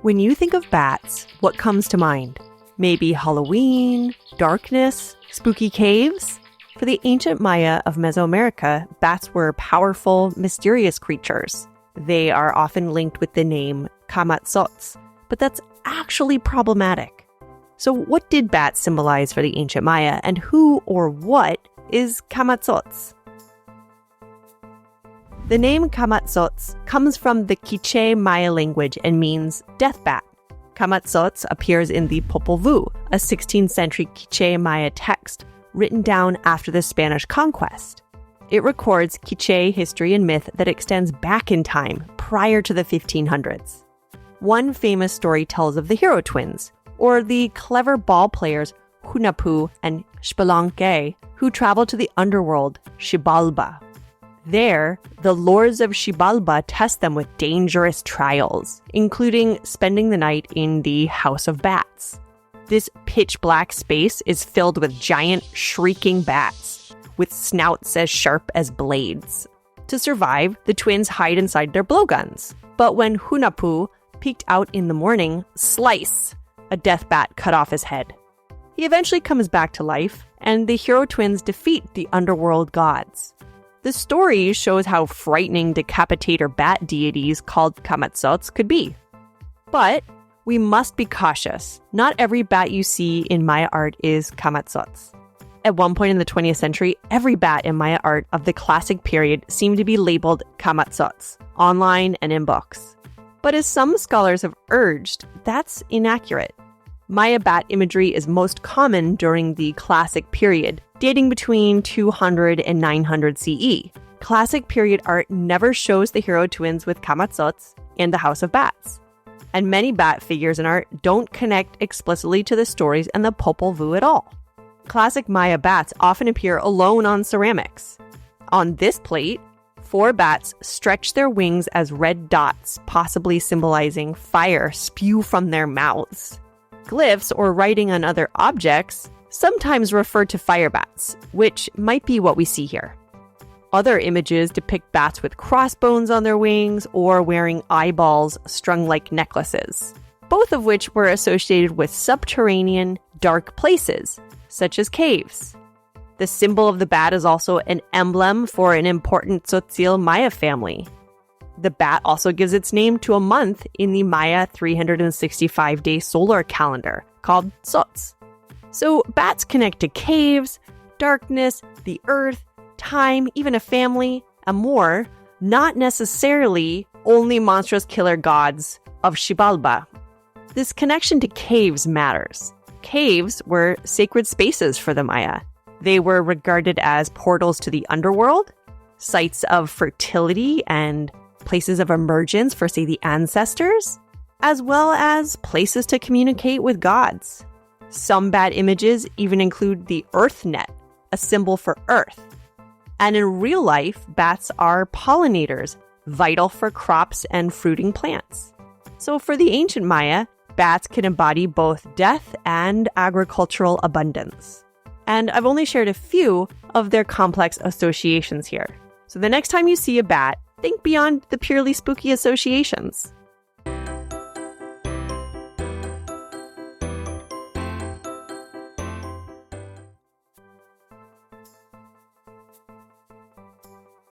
When you think of bats, what comes to mind? Maybe Halloween, darkness, spooky caves? For the ancient Maya of Mesoamerica, bats were powerful, mysterious creatures. They are often linked with the name Camazotz, but that's actually problematic. So what did bats symbolize for the ancient Maya, and who or what is Camazotz? The name Camazotz comes from the Quiché Maya language and means death bat. Camazotz appears in the Popol Vuh, a 16th century Quiché Maya text written down after the Spanish conquest. It records Quiché history and myth that extends back in time, prior to the 1500s. One famous story tells of the hero twins, or the clever ball players Hunahpu and Xibalba, who travel to the underworld, Xibalba. There, the lords of Xibalba test them with dangerous trials, including spending the night in the House of Bats. This pitch-black space is filled with giant, shrieking bats, with snouts as sharp as blades. To survive, the twins hide inside their blowguns. But when Hunahpu peeked out in the morning, slice! A death bat cut off his head. He eventually comes back to life, and the hero twins defeat the underworld gods. The story shows how frightening decapitator bat deities called Camazotz could be. But we must be cautious. Not every bat you see in Maya art is Camazotz. At one point in the 20th century, every bat in Maya art of the classic period seemed to be labeled Camazotz, online and in books. But as some scholars have urged, that's inaccurate. Maya bat imagery is most common during the classic period, dating between 200 and 900 CE. Classic period art never shows the hero twins with Camazotz and the House of Bats. And many bat figures in art don't connect explicitly to the stories and the Popol Vuh at all. Classic Maya bats often appear alone on ceramics. On this plate, 4 bats stretch their wings as red dots, possibly symbolizing fire, spew from their mouths. Glyphs, or writing on other objects, sometimes refer to fire bats, which might be what we see here. Other images depict bats with crossbones on their wings or wearing eyeballs strung like necklaces, both of which were associated with subterranean, dark places, such as caves. The symbol of the bat is also an emblem for an important Tzotzil Maya family. The bat also gives its name to a month in the Maya 365-day solar calendar called Tzotz. So bats connect to caves, darkness, the earth, time, even a family, and more, not necessarily only monstrous killer gods of Xibalba. This connection to caves matters. Caves were sacred spaces for the Maya. They were regarded as portals to the underworld, sites of fertility and places of emergence for, say, the ancestors, as well as places to communicate with gods. Some bat images even include the earth net, a symbol for earth. And in real life, bats are pollinators, vital for crops and fruiting plants. So for the ancient Maya, bats can embody both death and agricultural abundance. And I've only shared a few of their complex associations here. So the next time you see a bat, think beyond the purely spooky associations.